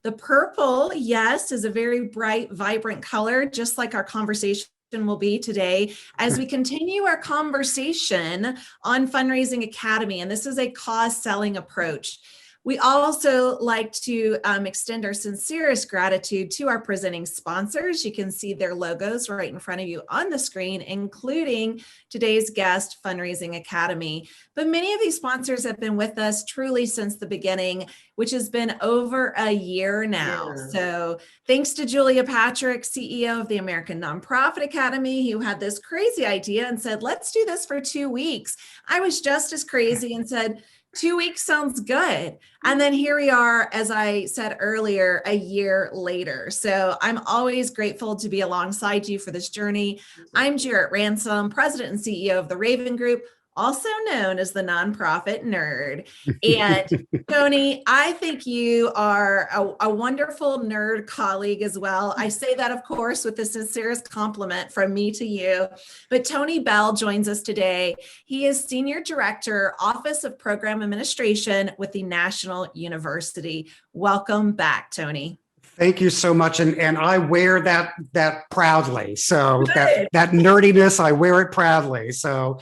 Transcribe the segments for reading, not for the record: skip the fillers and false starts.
The purple, yes, is a very bright, vibrant color, just like our conversation will be today as we continue our conversation on Fundraising Academy. And this is a cause selling approach. We also like to extend our sincerest gratitude to our presenting sponsors. You can see their logos right in front of you on the screen, including today's guest, Fundraising Academy. But many of these sponsors have been with us truly since the beginning, which has been over a year now. So thanks to Julia Patrick, CEO of the American Nonprofit Academy, who had this crazy idea and said, let's do this for 2 weeks. I was just as crazy and said, 2 weeks sounds good. And then here we are, as I said earlier, a year later. So I'm always grateful to be alongside you for this journey. I'm Jarrett Ransom, President and CEO of the Raven Group, also known as the Nonprofit Nerd. And Tony, I think you are a wonderful nerd colleague as well. I say that, of course, with the sincerest compliment from me to you. But Tony Bell joins us today. He is Senior Director, Office of Program Administration with the National University. Welcome back, Tony. Thank you so much. And I wear that proudly. So that nerdiness, I wear it proudly. So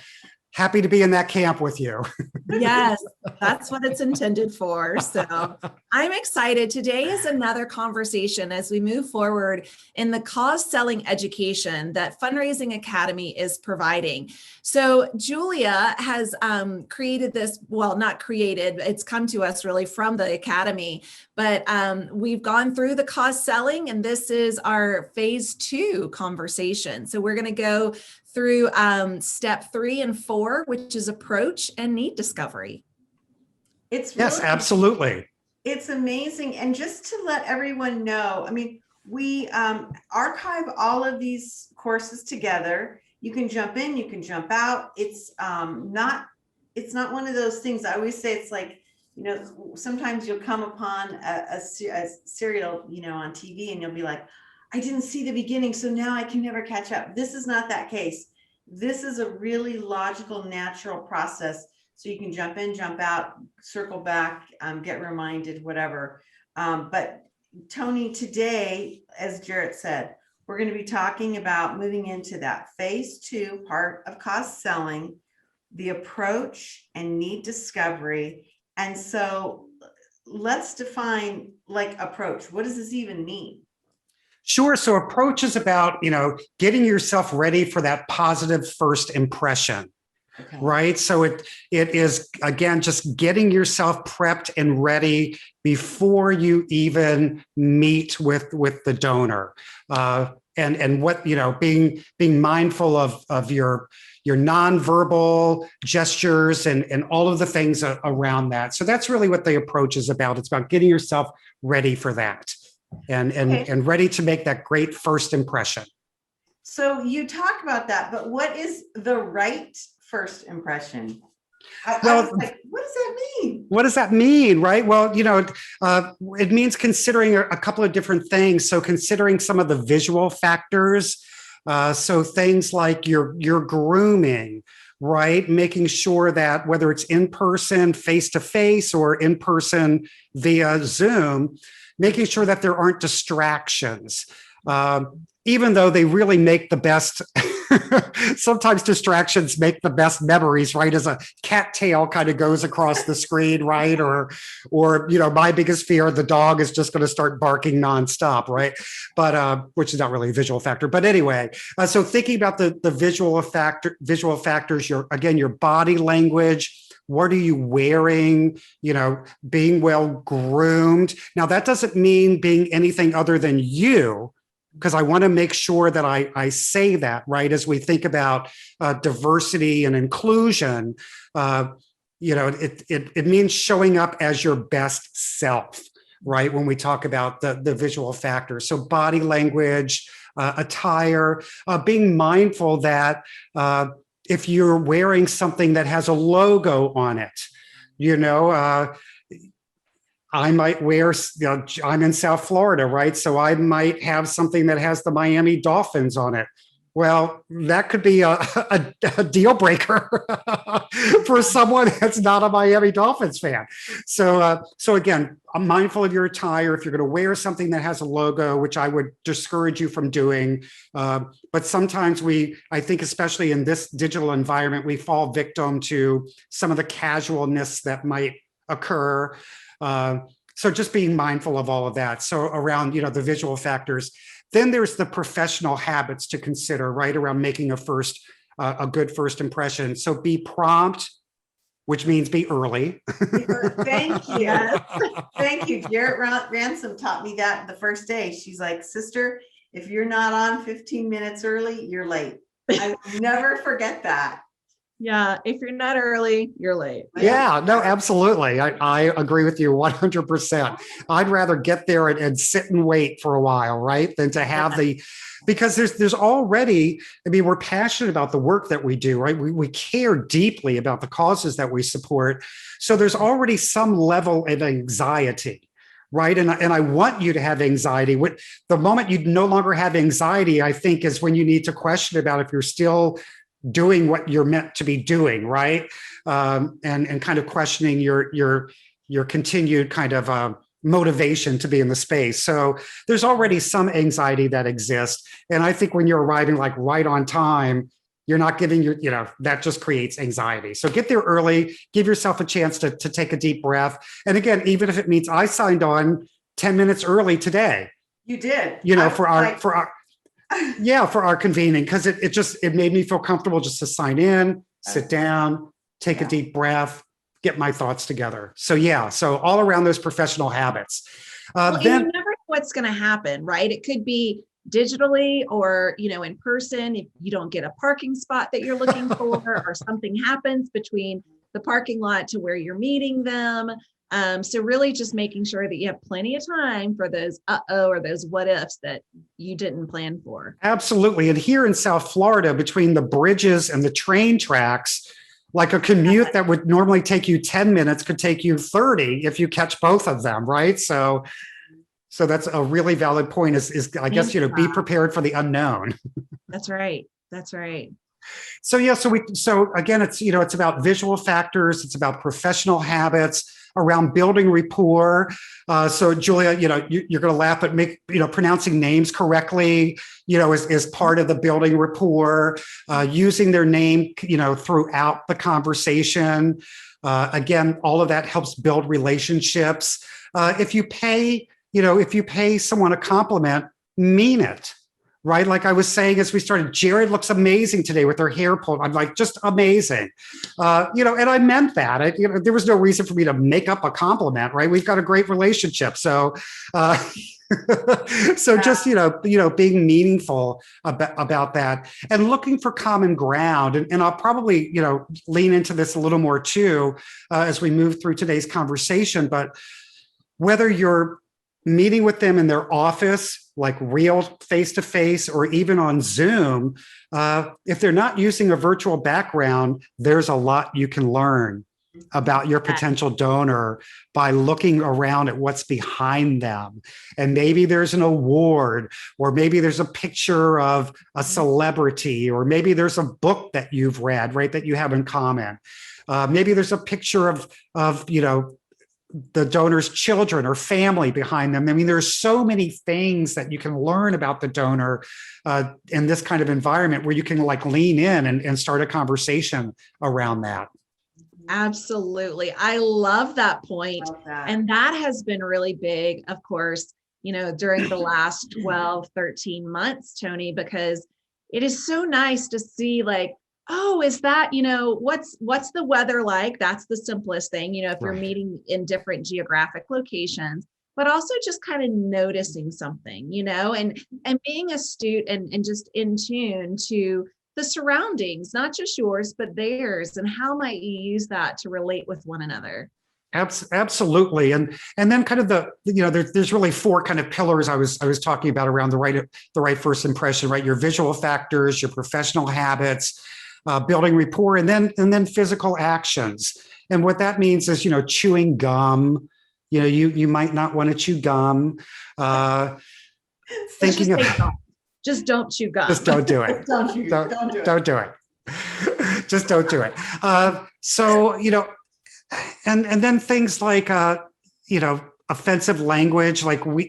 happy to be in that camp with you. Yes, that's what it's intended for. So I'm excited. Today is another conversation as we move forward in the cause selling education that Fundraising Academy is providing. So Julia has created this, well, not created, it's come to us really from the Academy, but we've gone through the cause selling and this is our phase 2 conversation. So we're going to go through step 3 and 4, which is approach and need discovery. Yes, absolutely. It's amazing. And just to let everyone know, I mean, we archive all of these courses together. You can jump in, you can jump out. It's not one of those things. I always say it's like, you know, sometimes you'll come upon a serial, you know, on TV and you'll be like, I didn't see the beginning, so now I can never catch up. This is not that case. This is a really logical, natural process. So you can jump in, jump out, circle back, get reminded, whatever. But Tony, today, as Jarrett said, we're going to be talking about moving into that phase 2 part of cause selling, the approach and need discovery. And so let's define like approach. What does this even mean? Sure. So approach is about, you know, getting yourself ready for that positive first impression, right? So it is, again, just getting yourself prepped and ready before you even meet with the donor. And what, you know, being mindful of your nonverbal gestures and all of the things around that. So that's really what the approach is about. It's about getting yourself ready for that. And ready to make that great first impression. So you talk about that, but what is the right first impression? I was like, what does that mean? What does that mean, right? Well, you know, it means considering a couple of different things. So considering some of the visual factors, so things like your grooming, right? Making sure that whether it's in person, face-to-face, or in person via Zoom, making sure that there aren't distractions, even though they really make the best, sometimes distractions make the best memories, right? As a cattail kind of goes across the screen, right? Or, you know, my biggest fear, the dog is just going to start barking nonstop, right? But, which is not really a visual factor, but anyway, so thinking about the visual factors, your body language. What are you wearing? You know, being well groomed. Now, that doesn't mean being anything other than you, because I want to make sure that I say that, right? As we think about diversity and inclusion, you know, it means showing up as your best self, right? When we talk about the visual factors. So body language, attire, being mindful that if you're wearing something that has a logo on it, you know, I might wear, you know, I'm in South Florida, right? So I might have something that has the Miami Dolphins on it. Well, that could be a deal breaker for someone that's not a Miami Dolphins fan. So again, I'm mindful of your attire. If you're going to wear something that has a logo, which I would discourage you from doing, but sometimes I think, especially in this digital environment, we fall victim to some of the casualness that might occur. So just being mindful of all of that. So around, the visual factors. Then there's the professional habits to consider, right, around making a good first impression. So be prompt, which means be early. Thank you. Thank you. Jarrett Ransom taught me that the first day. She's like, sister, if you're not on 15 minutes early, you're late. I will never forget that. Yeah, if you're not early, you're late. Yeah, no, absolutely. I agree with you 100%. I'd rather get there and sit and wait for a while, right? Than to have because there's already, we're passionate about the work that we do, right? We care deeply about the causes that we support. So there's already some level of anxiety, right? And I want you to have anxiety. The moment you no longer have anxiety, I think, is when you need to question about if you're still doing what you're meant to be doing, right? And kind of questioning your continued kind of motivation to be in the space. So there's already some anxiety that exists. And I think when you're arriving like right on time, you're not giving that just creates anxiety. So get there early, give yourself a chance to take a deep breath. And again, even if it means I signed on 10 minutes early today. You did. For our convening, because it made me feel comfortable just to sign in, sit down, take a deep breath, get my thoughts together. So all around those professional habits. Then you never know what's going to happen, right? It could be digitally or, in person, if you don't get a parking spot that you're looking for, or something happens between the parking lot to where you're meeting them. So really just making sure that you have plenty of time for those or those what ifs that you didn't plan for. Absolutely. And here in South Florida, between the bridges and the train tracks, like a commute that would normally take you 10 minutes could take you 30 if you catch both of them, right? So that's a really valid point is I guess, be prepared for the unknown. That's right. That's right. So again, it's about visual factors. It's about professional habits around building rapport. So Julia, you're going to laugh at me, pronouncing names correctly, is part of the building rapport, using their name, throughout the conversation. Again, all of that helps build relationships. If you pay someone a compliment, mean it. Right? Like I was saying, as we started, Jared looks amazing today with her hair pulled. I'm like, just amazing. And I meant that. There was no reason for me to make up a compliment, right? We've got a great relationship. So, just, being meaningful about that and looking for common ground. And I'll probably, lean into this a little more too, as we move through today's conversation, but whether you're meeting with them in their office, like real face-to-face, or even on Zoom, if they're not using a virtual background, there's a lot you can learn about your potential donor by looking around at what's behind them. And maybe there's an award, or maybe there's a picture of a celebrity, or maybe there's a book that you've read, right, that you have in common. Maybe there's a picture of the donor's children or family behind them. There's so many things that you can learn about the donor in this kind of environment where you can lean in and start a conversation around that. Absolutely. I love that point. And that has been really big, of course, during the last 12, 13 months, Tony, because it is so nice to see oh, is that, what's the weather like? That's the simplest thing, if you're meeting in different geographic locations, but also just kind of noticing something, and being astute and just in tune to the surroundings, not just yours, but theirs. And how might you use that to relate with one another? Absolutely. And then kind of there's really four kind of pillars I was talking about around the right first impression, right? Your visual factors, your professional habits, building rapport, and then physical actions. And what that means is, chewing gum. You might not want to chew gum. Thinking of Just don't chew gum. Just don't do it. Don't do it. Don't do it. Just don't do it. So, and then things like, offensive language, like we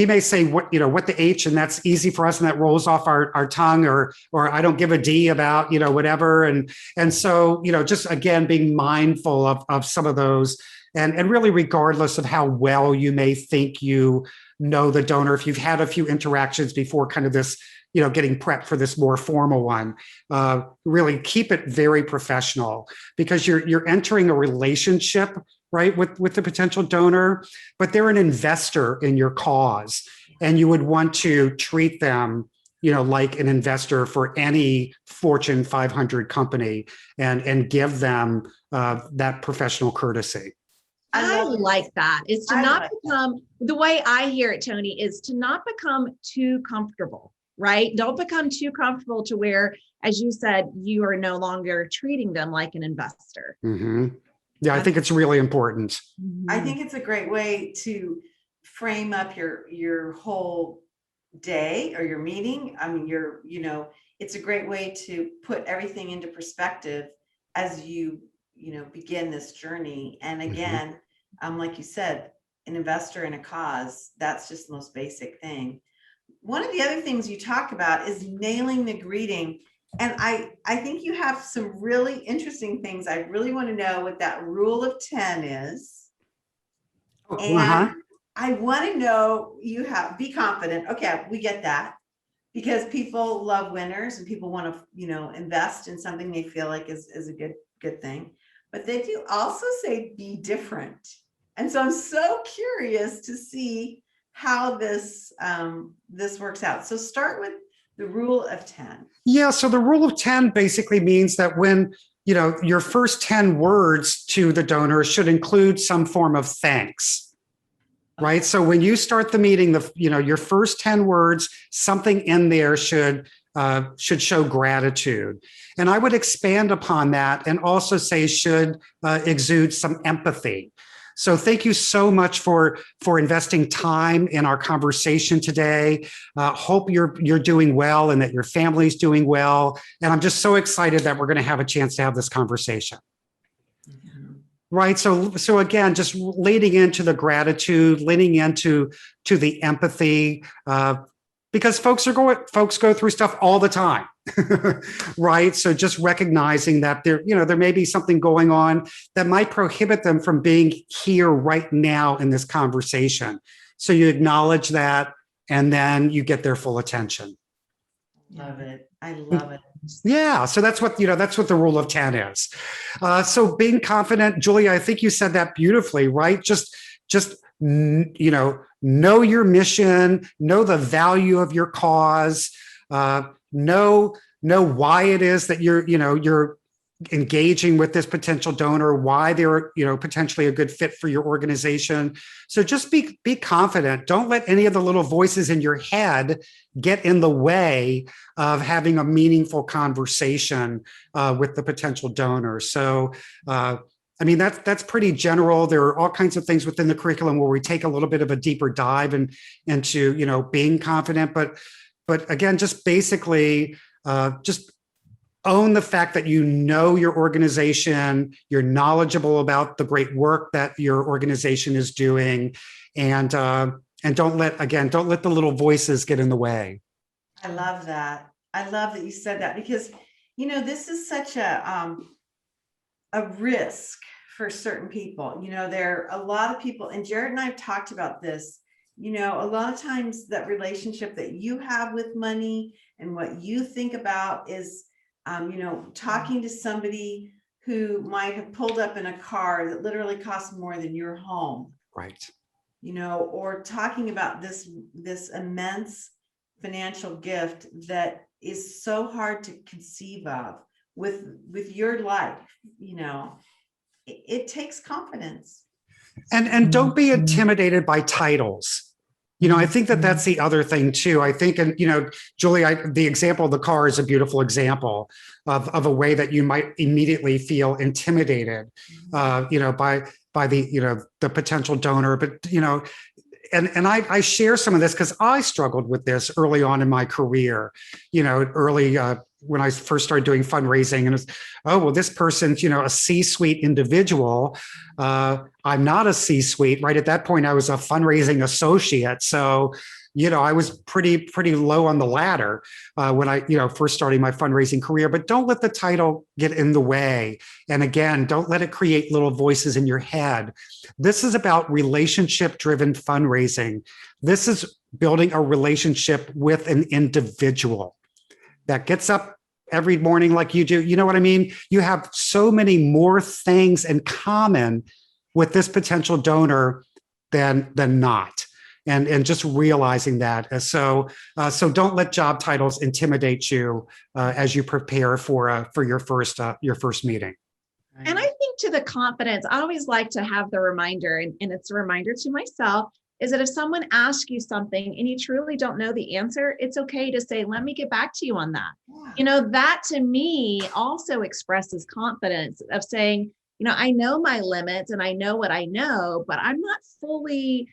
may say what the H, and that's easy for us, and that rolls off our tongue, or I don't give a D about whatever, and so just again being mindful of some of those, and really regardless of how well you may think you know the donor, if you've had a few interactions before, kind of this getting prepped for this more formal one, really keep it very professional, because you're entering a relationship, right, with the potential donor, but they're an investor in your cause, and you would want to treat them, like an investor for any Fortune 500 company, and give them that professional courtesy. I like that. It's to not become, the way I hear it, Tony, is to not become too comfortable, right? Don't become too comfortable to where, as you said, you are no longer treating them like an investor. Mm-hmm. Yeah, I think it's really important. I think it's a great way to frame up your whole day or your meeting. I mean, it's a great way to put everything into perspective as you begin this journey. And again, like you said, an investor in a cause, that's just the most basic thing. One of the other things you talk about is nailing the greeting. And I think you have some really interesting things. I really want to know what that rule of 10 is. And I want to know, be confident. Okay, we get that, because people love winners and people want to, invest in something they feel like is a good thing. But they do also say be different. And so I'm so curious to see how this works out. So start with the rule of 10. Yeah. So the rule of 10 basically means that when, your first 10 words to the donor should include some form of thanks, right? So when you start the meeting, your first 10 words, something in there should show gratitude. And I would expand upon that and also say should exude some empathy. So thank you so much for investing time in our conversation today. Hope you're doing well and that your family's doing well. And I'm just so excited that we're going to have a chance to have this conversation. Right. So again, just leading into the gratitude, leaning into the empathy, because folks go through stuff all the time. Right. So just recognizing that there may be something going on that might prohibit them from being here right now in this conversation. So you acknowledge that, and then you get their full attention. Love it. I love it. Yeah. So that's what the rule of 10 is. So being confident, Julia, I think you said that beautifully, right? Just know your mission, know the value of your cause, know why it is that you're engaging with this potential donor, why they're potentially a good fit for your organization. So just be confident. Don't let any of the little voices in your head get in the way of having a meaningful conversation with the potential donor. So that's pretty general. There are all kinds of things within the curriculum where we take a little bit of a deeper dive into being confident, but again, just basically just own the fact that you know your organization, you're knowledgeable about the great work that your organization is doing, and don't let the little voices get in the way. I love that. I love that you said that, because this is such a risk for certain people. There are a lot of people, and Jared and I have talked about this. A lot of times that relationship that you have with money and what you think about is, talking to somebody who might have pulled up in a car that literally costs more than your home. Right. Or talking about this immense financial gift that is so hard to conceive of with your life. It takes confidence. And don't be intimidated by titles. I think that's the other thing too. I think, and Julie, the example of the car is a beautiful example of a way that you might immediately feel intimidated, by the potential donor. But and I share some of this because I struggled with this early on in my career, when I first started doing fundraising, and it was, oh, well, this person's, a C-suite individual. I'm not a C-suite, right? At that point, I was a fundraising associate. So, I was pretty low on the ladder when I, first starting my fundraising career, but don't let the title get in the way. And again, don't let it create little voices in your head. This is about relationship-driven fundraising. This is building a relationship with an individual that gets up every morning like you do. You know what I mean? You have so many more things in common with this potential donor than not. And just realizing that. So don't let job titles intimidate you as you prepare for your first meeting. And I think to the confidence, I always like to have the reminder, and it's a reminder to myself, is that if someone asks you something and you truly don't know the answer, it's okay to say, let me get back to you on that. Yeah. That to me also expresses confidence of saying, I know my limits and I know what I know, but I'm not fully,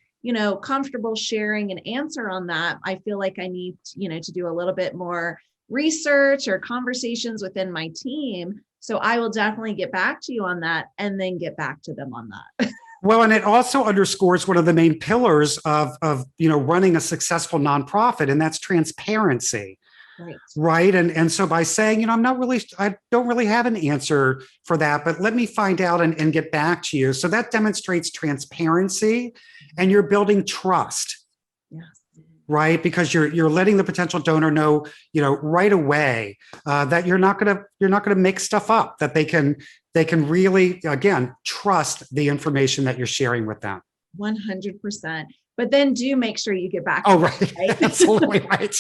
comfortable sharing an answer on that. I feel like I need, to do a little bit more research or conversations within my team. So I will definitely get back to you on that and then get back to them on that. Well, and it also underscores one of the main pillars of running a successful nonprofit, and that's transparency. Right. And so by saying, I don't really have an answer for that, but let me find out and get back to you. So that demonstrates transparency, and you're building trust. Yes. Right. Because you're letting the potential donor know, right away that you're not going to make stuff up, that they can really, again, trust the information that you're sharing with them. 100%. But then do make sure you get back. Oh, right. Absolutely right.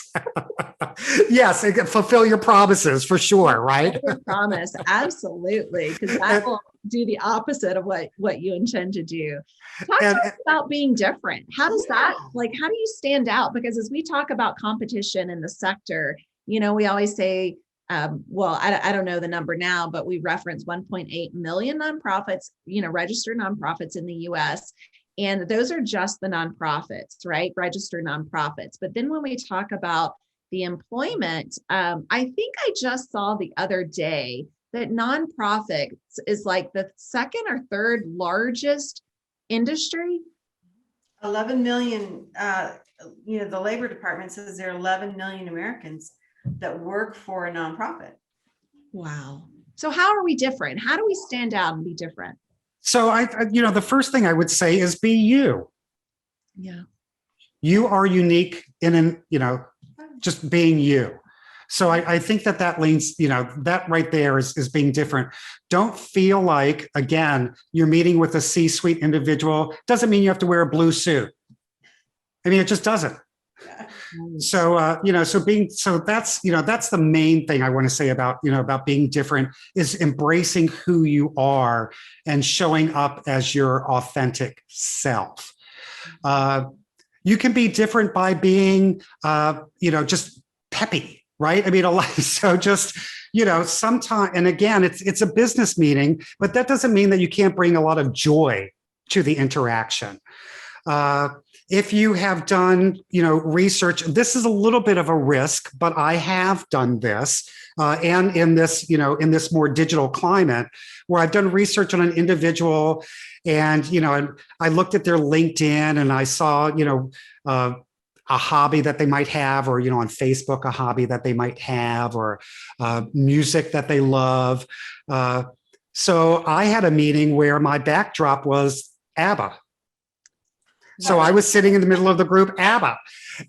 Yes, fulfill your promises for sure, right? Promise, absolutely, because that will do the opposite of what you intend to do. Talk to us about being different. How does that, how do you stand out? Because as we talk about competition in the sector, we always say, I don't know the number now, but we reference 1.8 million nonprofits, registered nonprofits in the US. And those are just the nonprofits, right? Registered nonprofits. But then when we talk about the employment, I think I just saw the other day that nonprofits is like the second or third largest industry. 11 million, the Labor Department says there are 11 million Americans that work for a nonprofit. Wow. So how are we different? How do we stand out and be different? So the first thing I would say is be you. Yeah. You are unique just being you. So I think that leans, that right there is being different. Don't feel like, again, you're meeting with a C-suite individual. Doesn't mean you have to wear a blue suit. I mean, it just doesn't. So, that's the main thing I want to say about being different is embracing who you are and showing up as your authentic self. You can be different by being, just peppy, right? I mean, so just, sometimes, and again, it's a business meeting, but that doesn't mean that you can't bring a lot of joy to the interaction. If you have done, research, this is a little bit of a risk, but I have done this, and in this, in this more digital climate, where I've done research on an individual, and and I looked at their LinkedIn, and I saw, a hobby that they might have, or on Facebook, a hobby that they might have, or music that they love. So I had a meeting where my backdrop was ABBA. So I was sitting in the middle of the group, ABBA,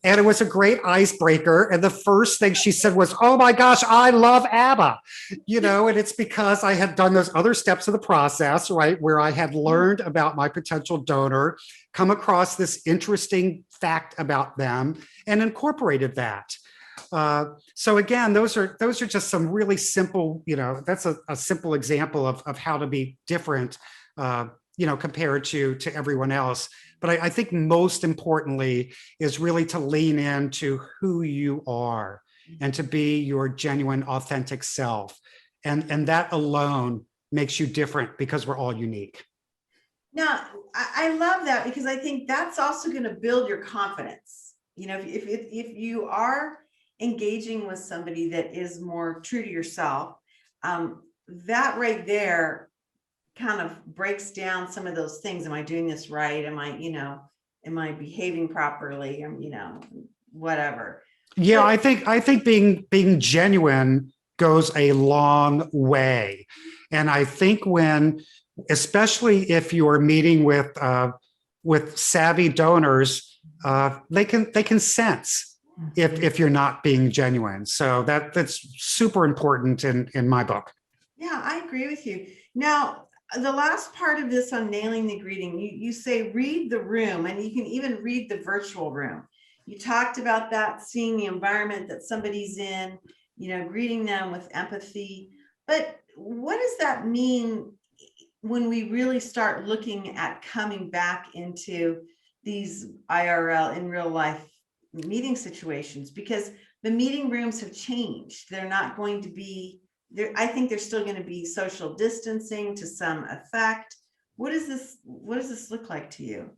and it was a great icebreaker. And the first thing she said was, "Oh my gosh, I love ABBA," and it's because I had done those other steps of the process, right, where I had learned about my potential donor, come across this interesting fact about them, and incorporated that. So again, those are just some really simple, that's a simple example of how to be different, compared to everyone else. But I think most importantly is really to lean into who you are and to be your genuine, authentic self. And that alone makes you different, because we're all unique. Now, I love that because I think that's also going to build your confidence. You know, if you are engaging with somebody that is more true to yourself, that right there kind of breaks down some of those things. Am I doing this right? Am I, am I behaving properly? Whatever. Yeah, But I think being genuine goes a long way. And I think especially if you're meeting with savvy donors, they can sense if you're not being genuine. So that's super important in my book. yeah, I agree with you. Now, the last part of this on nailing the greeting, you say read the room, and you can even read the virtual room. You talked about that, seeing the environment that somebody's in, greeting them with empathy. But what does that mean when we really start looking at coming back into these IRL, in real life meeting situations? Because the meeting rooms have changed. They're not going to be there. I think there's still going to be social distancing to some effect. What does this look like to you?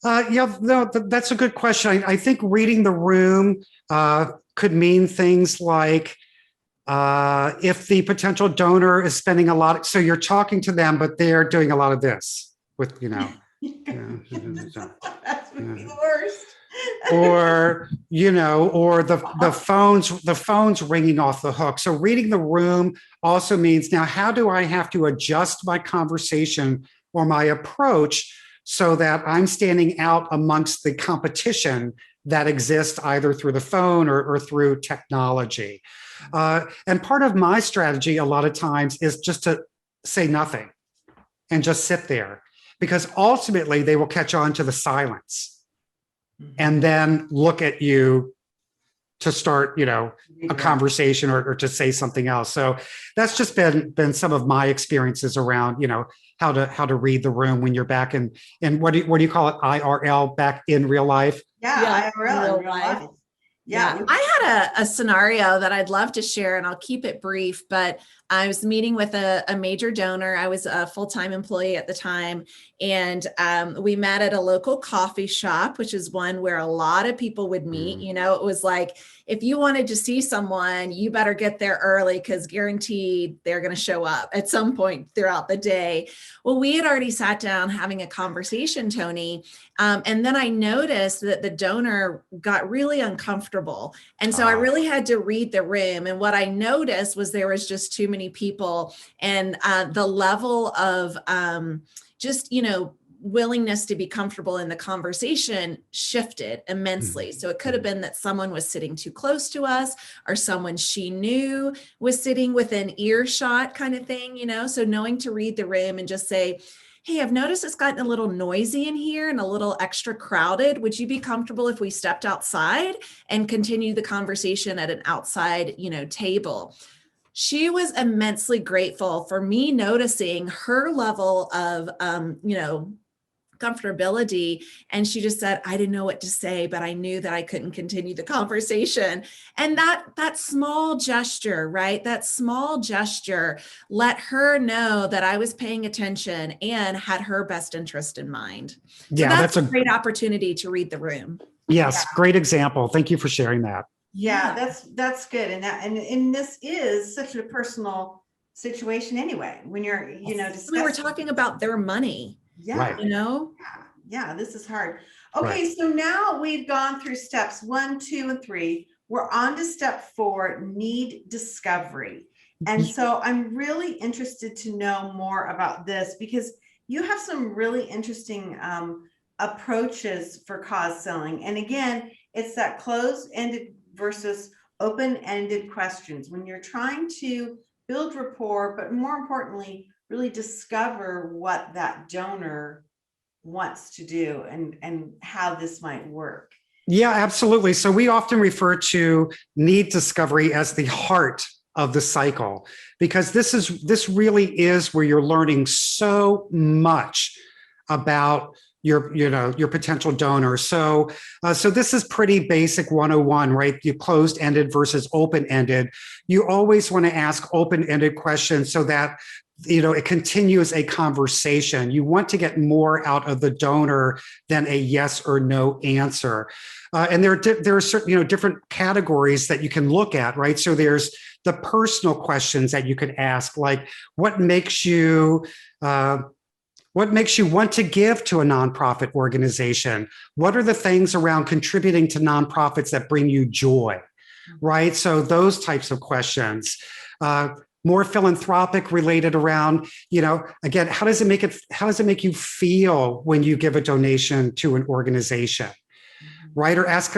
Yeah, no, that's a good question. I think reading the room could mean things like if the potential donor is spending a lot, so you're talking to them, but they're doing a lot of this with, That would be the worst. or the phone's ringing off the hook. So reading the room also means, now how do I have to adjust my conversation or my approach so that I'm standing out amongst the competition that exists either through the phone or through technology. And part of my strategy a lot of times is just to say nothing and just sit there, because ultimately they will catch on to the silence and then look at you to start, a conversation or to say something else. So that's just been some of my experiences around, how to read the room when you're back in what do you call it? IRL, back in real life? Yeah, IRL in real life. Yeah. I had a scenario that I'd love to share, and I'll keep it brief, but I was meeting with a major donor. I was a full-time employee at the time, and we met at a local coffee shop, which is one where a lot of people would meet. It was like, if you wanted to see someone, you better get there early, because guaranteed they're going to show up at some point throughout the day. Well, we had already sat down having a conversation, Tony, and then I noticed that the donor got really uncomfortable. And so I really had to read the room. And what I noticed was there was just too many people, and the level of willingness to be comfortable in the conversation shifted immensely. So it could have been that someone was sitting too close to us, or someone she knew was sitting within earshot, kind of thing, So knowing to read the room and just say, hey, I've noticed it's gotten a little noisy in here and a little extra crowded. Would you be comfortable if we stepped outside and continue the conversation at an outside, table? She was immensely grateful for me noticing her level of, comfortability. And she just said, I didn't know what to say, but I knew that I couldn't continue the conversation. And that small gesture, right? That small gesture let her know that I was paying attention and had her best interest in mind. So Yeah, that's a great opportunity to read the room. Yes, great example. Thank you for sharing that. Yeah, that's good. And this is such a personal situation anyway, when you're, discussing. We were talking about their money. Yeah. Right. Yeah, this is hard. Okay, right. So now we've gone through steps 1, 2, and 3. We're on to step 4, need discovery. And so I'm really interested to know more about this, because you have some really interesting approaches for cause selling. And again, it's that closed-ended versus open-ended questions. When you're trying to build rapport, but more importantly, really discover what that donor wants to do and how this might work. Yeah, absolutely. So we often refer to need discovery as the heart of the cycle, because this really is where you're learning so much about your potential donor. So this is pretty basic 101, right? You closed-ended versus open-ended. You always want to ask open-ended questions so that it continues a conversation. You want to get more out of the donor than a yes or no answer. And there are certain, different categories that you can look at, right? So there's the personal questions that you could ask, like what makes you want to give to a nonprofit organization? What are the things around contributing to nonprofits that bring you joy, right? So those types of questions. More philanthropic related around, again, how does it make you feel when you give a donation to an organization? Right? Or ask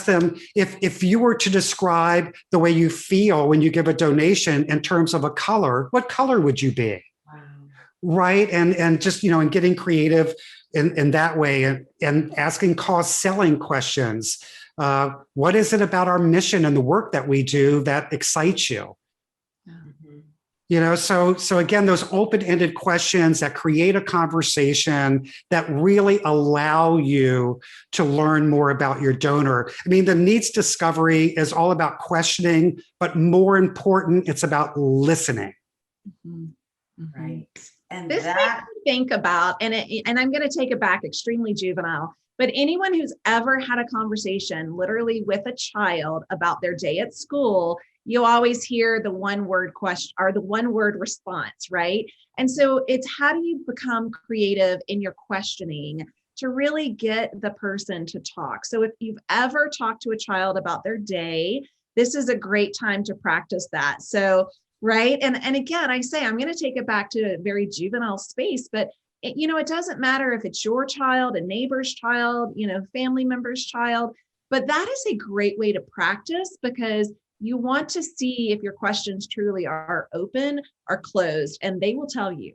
them if you were to describe the way you feel when you give a donation in terms of a color, what color would you be? Wow. Right? And just, and getting creative in that way and asking cause selling questions. What is it about our mission and the work that we do that excites you? So again, those open-ended questions that create a conversation that really allow you to learn more about your donor. I mean, the needs discovery is all about questioning, but more important, it's about listening. Right. And this makes me think about, and I'm going to take it back, extremely juvenile, but anyone who's ever had a conversation literally with a child about their day at school, you always hear the one word question or the one word response, right? And so it's how do you become creative in your questioning to really get the person to talk? So if you've ever talked to a child about their day, this is a great time to practice that. So, right. And again, I say, I'm going to take it back to a very juvenile space, but it doesn't matter if it's your child, a neighbor's child, family member's child, but that is a great way to practice because you want to see if your questions truly are open or closed, and they will tell you.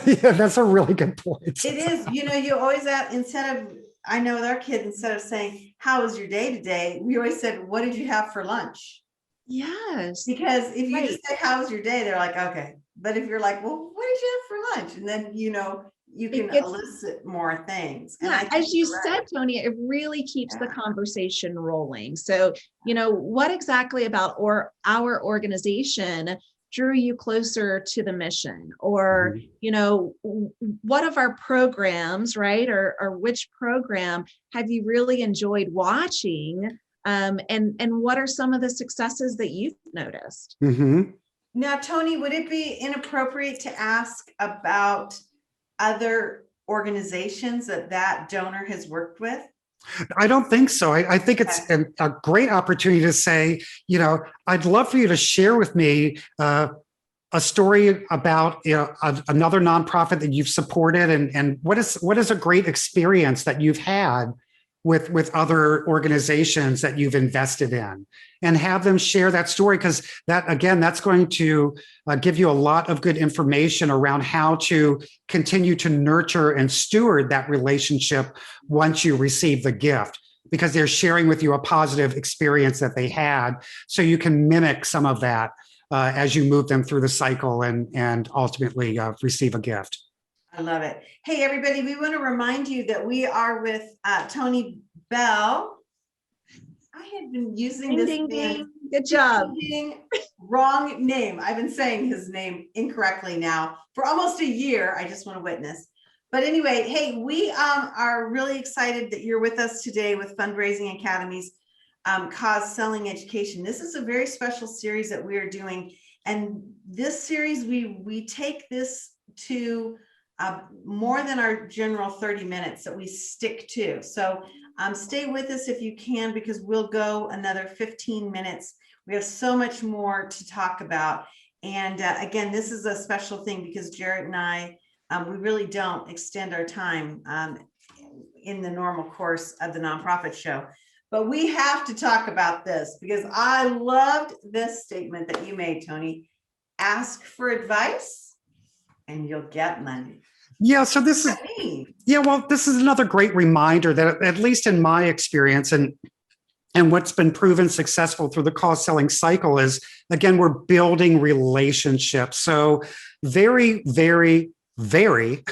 Yeah, that's a really good point. It is, you always I know with our kids, instead of saying, how was your day today? We always said, what did you have for lunch? Yes. Because if you just say, how was your day? They're like, okay. But if you're like, well, what did you have for lunch? And then, you can elicit more things. And as you said, Tony, it really keeps the conversation rolling. So, what exactly about our organization drew you closer to the mission? Or, what of our programs, right? Or which program have you really enjoyed watching? And what are some of the successes that you've noticed? Mm-hmm. Now, Tony, would it be inappropriate to ask about other organizations that donor has worked with? I don't think so. I think it's a great opportunity to say, I'd love for you to share with me a story about another nonprofit that you've supported, and what is a great experience that you've had with other organizations that you've invested in, and have them share that story, because that's going to give you a lot of good information around how to continue to nurture and steward that relationship once you receive the gift, because they're sharing with you a positive experience that they had, so you can mimic some of that as you move them through the cycle and ultimately receive a gift. I love it. Hey, everybody, we want to remind you that we are with Tony Bell. I had been using this name. Good job. Wrong name. I've been saying his name incorrectly now for almost a year. I just want to witness. But anyway, hey, we are really excited that you're with us today with Fundraising Academy's Cause Selling Education. This is a very special series that we are doing. And this series, we take this to more than our general 30 minutes that we stick to. So stay with us if you can, because we'll go another 15 minutes. We have so much more to talk about. And again, this is a special thing because Jarrett and I, we really don't extend our time in the normal course of the nonprofit show. But we have to talk about this because I loved this statement that you made, Tony. Ask for advice and you'll get money. Yeah, so this is this is another great reminder that, at least in my experience and what's been proven successful through the cause selling cycle, is, again, we're building relationships. So very, very, very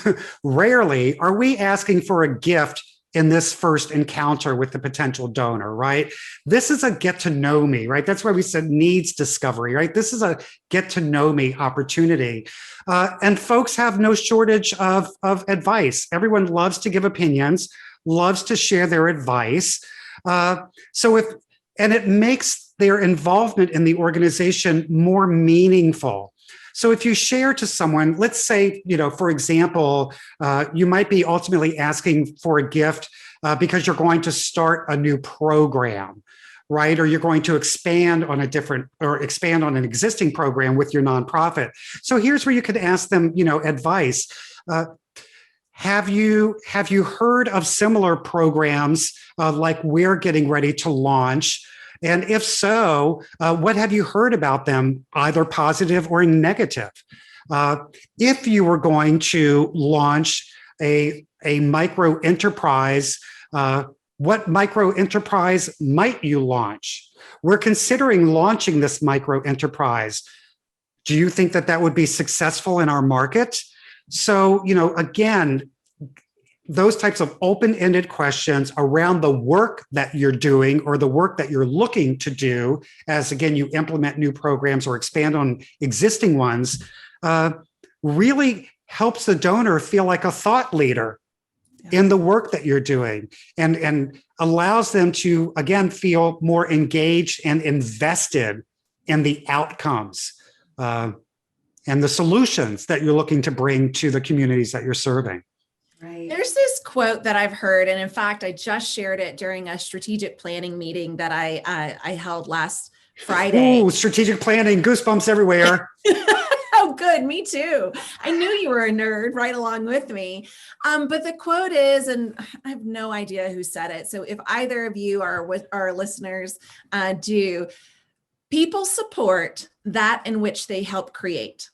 rarely are we asking for a gift in this first encounter with the potential donor, right? This is a get to know me, right? That's why we said needs discovery, right? This is a get to know me opportunity. And folks have no shortage of advice. Everyone loves to give opinions, loves to share their advice. And it makes their involvement in the organization more meaningful. So if you share to someone, let's say, for example, you might be ultimately asking for a gift because you're going to start a new program, right? Or you're going to expand on an existing program with your nonprofit. So here's where you could ask them, advice. Have you heard of similar programs like we're getting ready to launch? And if so, what have you heard about them, either positive or negative? If you were going to launch a micro enterprise, what micro enterprise might you launch? We're considering launching this micro enterprise. Do you think that would be successful in our market? So, again, those types of open-ended questions around the work that you're doing or the work that you're looking to do as, again, you implement new programs or expand on existing ones, really helps the donor feel like a thought leader in the work that you're doing and allows them to, again, feel more engaged and invested in the outcomes and the solutions that you're looking to bring to the communities that you're serving. Right. There's this quote that I've heard, and in fact, I just shared it during a strategic planning meeting that I held last Friday. Ooh, strategic planning, goosebumps everywhere. Oh, good. Me too. I knew you were a nerd right along with me. But the quote is, and I have no idea who said it. So if either of you are with our listeners do, people support that in which they help create.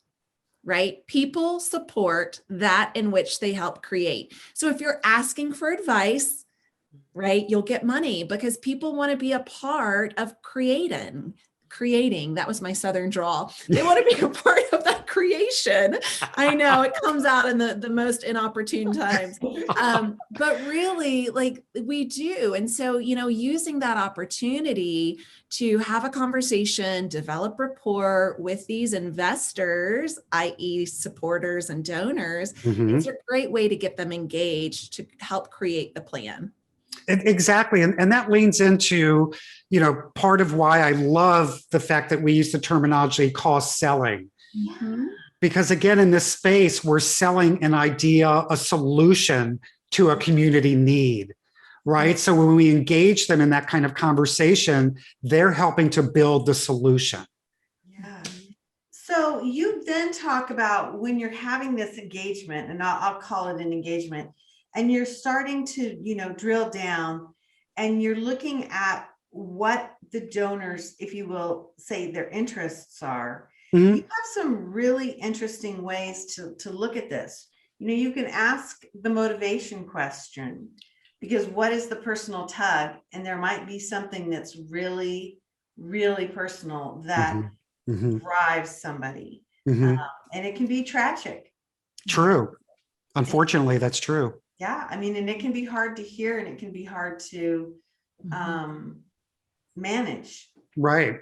Right? People support that in which they help create. So if you're asking for advice, right, you'll get money because people want to be a part of creating. That was my Southern drawl. They want to be a part of that creation. I know it comes out in the most inopportune times. But really, like we do. And so, using that opportunity to have a conversation, develop rapport with these investors, i.e. supporters and donors, it's a great way to get them engaged to help create the plan. Exactly. And that leans into, part of why I love the fact that we use the terminology cost selling. Mm-hmm. Because again, in this space, we're selling an idea, a solution to a community need, right? So when we engage them in that kind of conversation, they're helping to build the solution. Yeah. So you then talk about when you're having this engagement, and I'll call it an engagement, and you're starting to, drill down and you're looking at what the donors, if you will, say their interests are. You have some really interesting ways to look at this. You can ask the motivation question, because what is the personal tug? And there might be something that's really, really personal that drives somebody. And it can be tragic. True. Unfortunately, that's true. Yeah. And it can be hard to hear and it can be hard to manage. Right.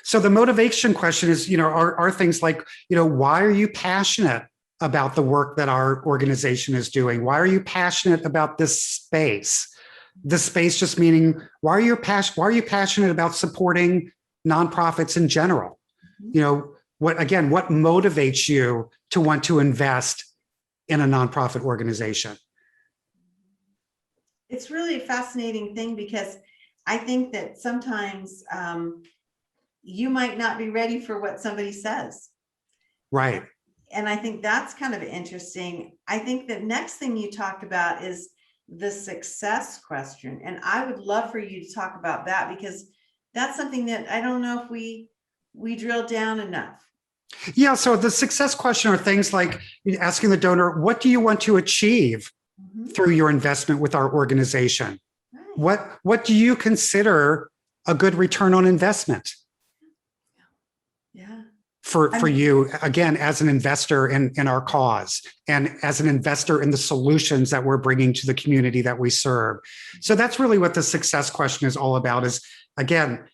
So the motivation question is, are things like, why are you passionate about the work that our organization is doing? Why are you passionate about this space? This space just meaning, why are you passionate about supporting nonprofits in general? What motivates you to want to invest in a nonprofit organization? It's really a fascinating thing because I think that sometimes you might not be ready for what somebody says. Right. And I think that's kind of interesting. I think the next thing you talked about is the success question. And I would love for you to talk about that, because that's something that I don't know if we drill down enough. Yeah. So the success question are things like asking the donor, what do you want to achieve through your investment with our organization? Right. What do you consider a good return on investment? Yeah. for you, again, as an investor in our cause and as an investor in the solutions that we're bringing to the community that we serve. So that's really what the success question is all about is, again,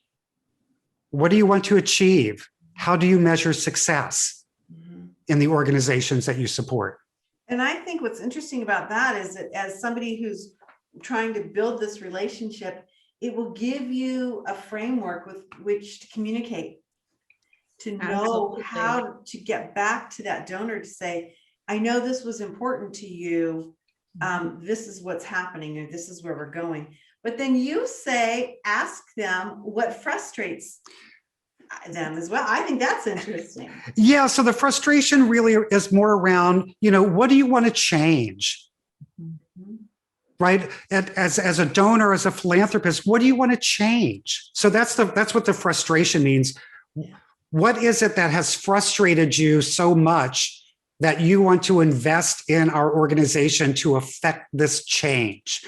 what do you want to achieve? How do you measure success in the organizations that you support? And I think what's interesting about that is that as somebody who's trying to build this relationship, it will give you a framework with which to communicate, to know Absolutely. how to get back to that donor to say, I know this was important to you. This is what's happening, or this is where we're going. But then you say, ask them what frustrates them as well. I think that's interesting. Yeah. So the frustration really is more around, what do you want to change? Right? As a donor, as a philanthropist, what do you want to change? So that's what the frustration means. What is it that has frustrated you so much that you want to invest in our organization to affect this change?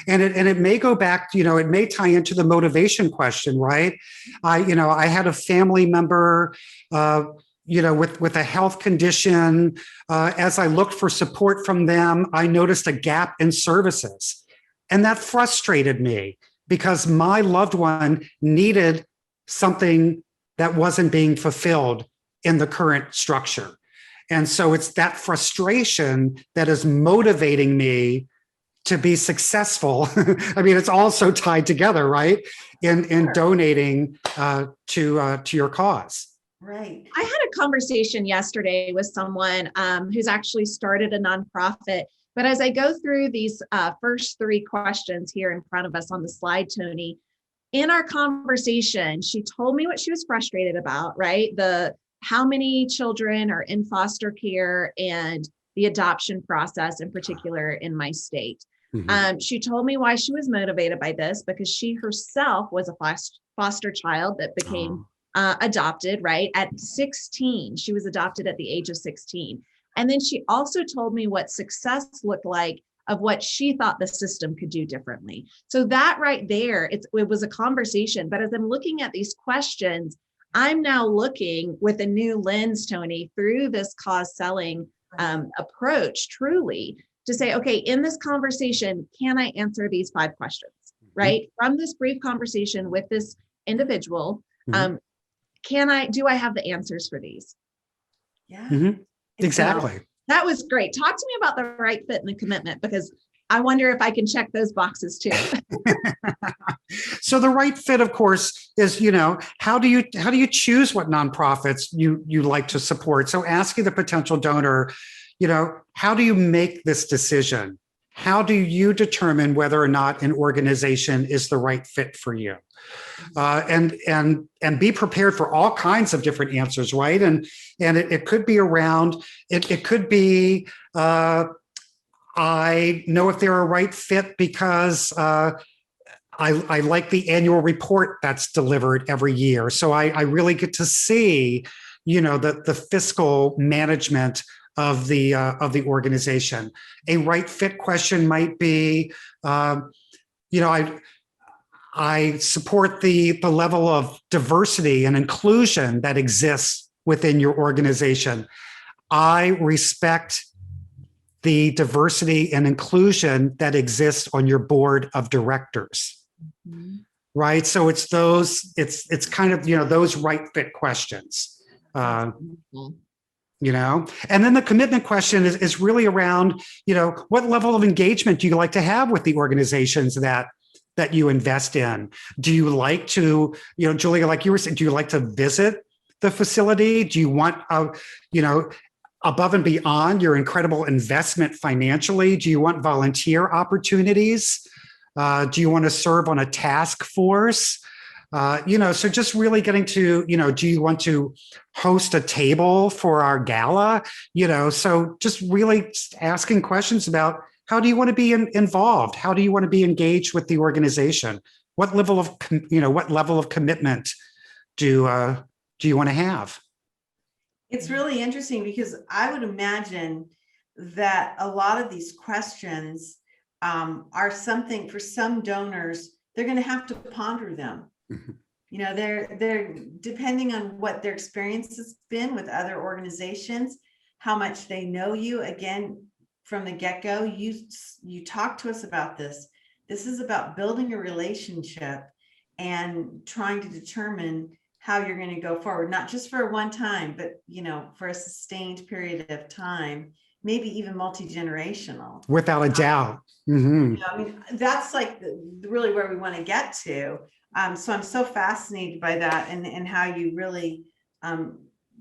And it may go back, it may tie into the motivation question, right? I had a family member, with a health condition. As I looked for support from them, I noticed a gap in services. And that frustrated me because my loved one needed something that wasn't being fulfilled in the current structure. And so it's that frustration that is motivating me to be successful. I mean, it's also tied together, right? In donating to your cause. Right. I had a conversation yesterday with someone who's actually started a nonprofit. But as I go through these first three questions here in front of us on the slide, Tony, in our conversation, she told me what she was frustrated about, right? How many children are in foster care and the adoption process in particular in my state. She told me why she was motivated by this because she herself was a foster child that became adopted, right? At 16, she was adopted at the age of 16. And then she also told me what success looked like of what she thought the system could do differently. So that right there, it was a conversation. But as I'm looking at these questions, I'm now looking with a new lens, Tony, through this cause selling approach, truly, to say, okay, in this conversation, can I answer these 5 questions, right? From this brief conversation with this individual, do I have the answers for these? Yeah. Exactly. That was great. Talk to me about the right fit and the commitment, because I wonder if I can check those boxes too. So the right fit, of course, is, how do you choose what nonprofits you like to support? So asking the potential donor, how do you make this decision? How do you determine whether or not an organization is the right fit for you? And be prepared for all kinds of different answers, right? And it could be around, it could be, I know if they're a right fit because I like the annual report that's delivered every year. So I really get to see, the fiscal management of the organization. A right fit question might be, I support the level of diversity and inclusion that exists within your organization. I respect the diversity and inclusion that exists on your board of directors. Right. So it's it's kind of, those right fit questions, and then the commitment question is really around, what level of engagement do you like to have with the organizations that you invest in? Do you like to, Julia, like you were saying, do you like to visit the facility? Do you want, above and beyond your incredible investment financially, do you want volunteer opportunities? Do you want to serve on a task force? So just really getting to, do you want to host a table for our gala? So just really asking questions about, how do you want to be involved? How do you want to be engaged with the organization? What level of commitment do you want to have? It's really interesting because I would imagine that a lot of these questions are something for some donors, they're going to have to ponder them. You know, they're depending on what their experience has been with other organizations, how much they know you. Again, from the get-go, you talk to us about this. This is about building a relationship and trying to determine how you're going to go forward, not just for a one time, but, you know, for a sustained period of time, maybe even multi-generational. Without a doubt. Mm-hmm. You know, I mean, that's like really where we want to get to. So I'm so fascinated by that and how you really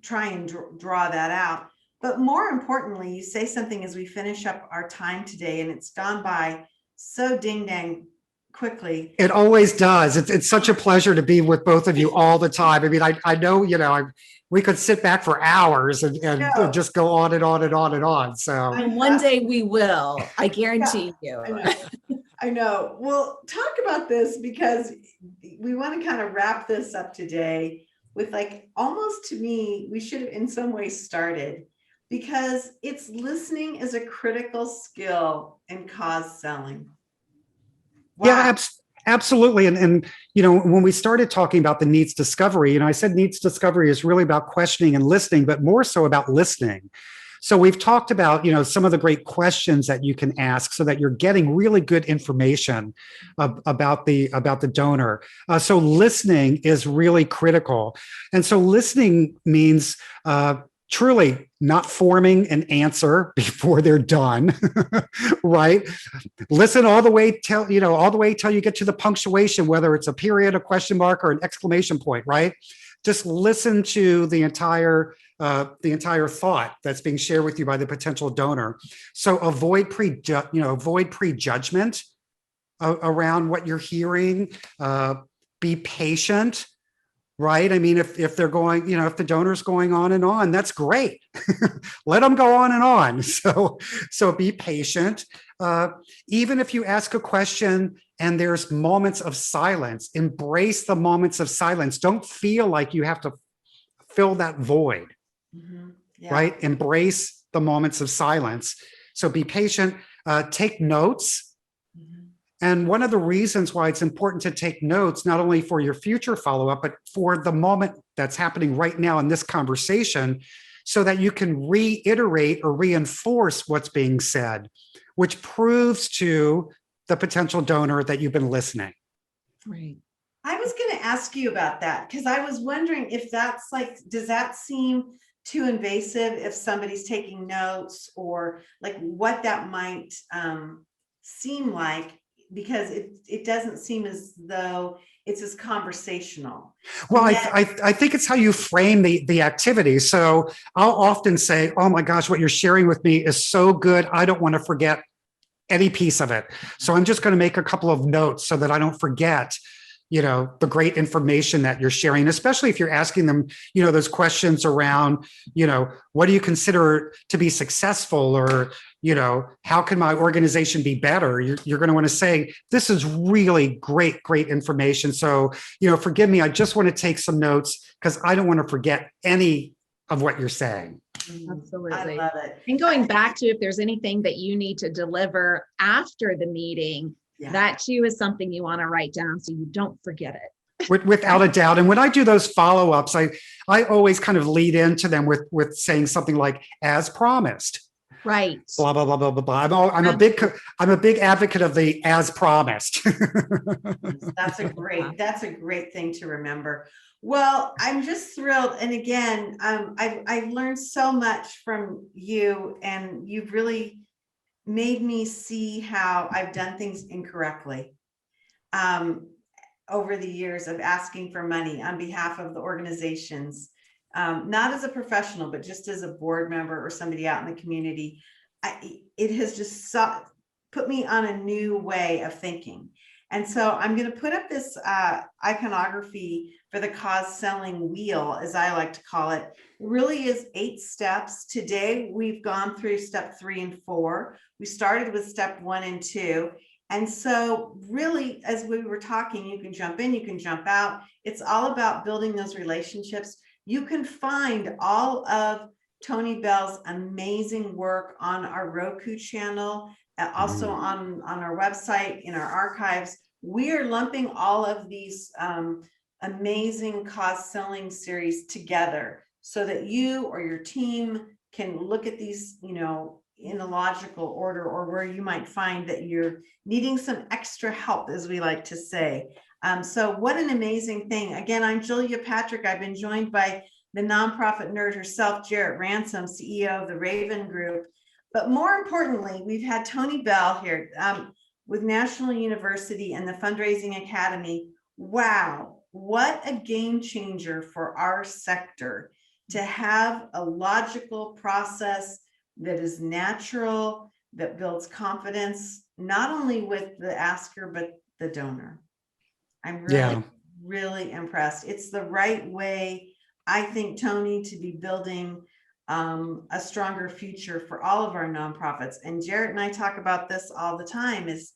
try and draw that out. But more importantly, you say something as we finish up our time today, and it's gone by so ding dang quickly. It always does. It's such a pleasure to be with both of you all the time. I mean, I know, you know, we could sit back for hours and No. just go on and on and on and on. So And one day we will, I guarantee you. I know. I know. We'll talk about this because we want to kind of wrap this up today with, like, almost, to me, we should have in some way started, because it's listening is a critical skill in cause selling. Wow. yeah, absolutely. And, you know, when we started talking about the needs discovery, and I said needs discovery is really about questioning and listening, but more so about listening. So we've talked about, you know, some of the great questions that you can ask so that you're getting really good information about the donor. So listening is really critical. And so listening means truly not forming an answer before they're done, right? Listen all the way till you get to the punctuation, whether it's a period, a question mark, or an exclamation point, right? Just listen to the entire thought that's being shared with you by the potential donor. So avoid prejudgment around what you're hearing. Be patient, right? I mean, if they're going, you know, if the donor's going on and on, that's great. Let them go on and on. So be patient. Even if you ask a question and there's moments of silence, embrace the moments of silence. Don't feel like you have to fill that void, right? Embrace the moments of silence. So be patient, take notes. And one of the reasons why it's important to take notes, not only for your future follow-up, but for the moment that's happening right now in this conversation, so that you can reiterate or reinforce what's being said, which proves to the potential donor that you've been listening. Right. I was going to ask you about that, because I was wondering if that's like, does that seem too invasive if somebody's taking notes, or like what that might seem like, because it doesn't seem as though it's as conversational. Well, I think it's how you frame the activity. So I'll often say, oh my gosh, what you're sharing with me is so good. I don't want to forget any piece of it. So I'm just going to make a couple of notes so that I don't forget, you know, the great information that you're sharing, especially if you're asking them, you know, those questions around, you know, what do you consider to be successful, or, you know, how can my organization be better? You're going to want to say, this is really great information. So, you know, forgive me, I just want to take some notes because I don't want to forget any of what you're saying. Absolutely. I love it. And going back to, if there's anything that you need to deliver after the meeting, that too is something you want to write down so you don't forget it. Without a doubt. And when I do those follow-ups, I always kind of lead into them with saying something like, as promised. Right. Blah, blah, blah, blah, blah, blah. I'm a big advocate of the as promised. That's a great thing to remember. Well, I'm just thrilled. And again, I've learned so much from you, and you've really made me see how I've done things incorrectly over the years of asking for money on behalf of the organizations, not as a professional, but just as a board member or somebody out in the community. It has just put me on a new way of thinking. And so I'm going to put up this iconography for the cause selling wheel, as I like to call it. It really is 8 steps. Today, we've gone through step 3 and 4. We started with step 1 and 2. And so really, as we were talking, you can jump in, you can jump out. It's all about building those relationships. You can find all of Tony Bell's amazing work on our Roku channel, also on our website, in our archives. We are lumping all of these amazing cause selling series together so that you or your team can look at these, you know, in a logical order, or where you might find that you're needing some extra help, as we like to say. So what an amazing thing. Again, I'm Julia Patrick. I've been joined by the nonprofit nerd herself, Jarrett Ransom, CEO of the Raven Group. But more importantly, we've had Tony Bell here with National University and the Fundraising Academy. Wow, what a game changer for our sector to have a logical process that is natural, that builds confidence, not only with the asker, but the donor. I'm really impressed. It's the right way, I think, Tony, to be building a stronger future for all of our nonprofits. And Jarrett and I talk about this all the time. Is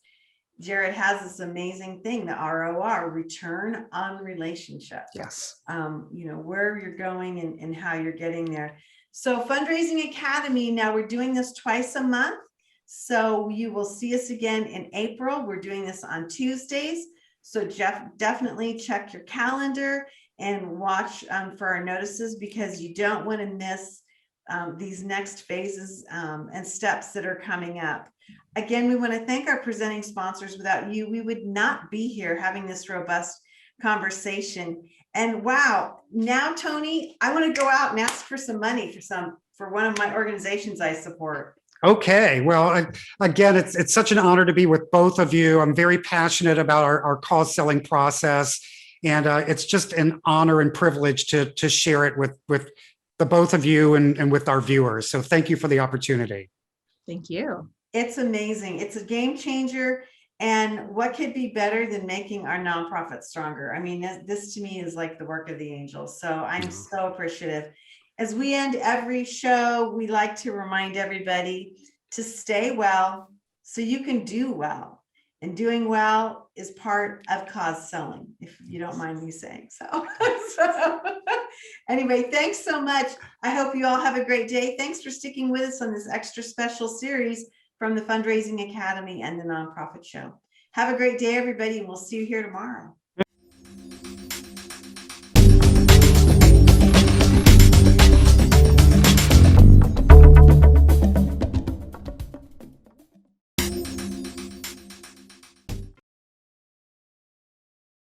Jarrett has this amazing thing, the ROR, return on relationship. Yes. You know, where you're going and how you're getting there. So Fundraising Academy, now we're doing this twice a month. So you will see us again in April. We're doing this on Tuesdays. So definitely check your calendar and watch for our notices, because you don't want to miss these next phases and steps that are coming up. Again, we want to thank our presenting sponsors. Without you, we would not be here having this robust conversation. And wow, now, Tony, I want to go out and ask for some money for one of my organizations I support. Okay. Well, again, it's such an honor to be with both of you. I'm very passionate about our cause selling process, and it's just an honor and privilege to share it with the both of you and with our viewers. So thank you for the opportunity. Thank you. It's amazing. It's a game changer. And what could be better than making our nonprofit stronger? I mean, this to me is like the work of the angels. So I'm so appreciative. As we end every show, we like to remind everybody to stay well so you can do well. And doing well is part of cause selling, if you don't mind me saying so. Anyway, thanks so much. I hope you all have a great day. Thanks for sticking with us on this extra special series from the Fundraising Academy and the Nonprofit Show. Have a great day, everybody, and we'll see you here tomorrow.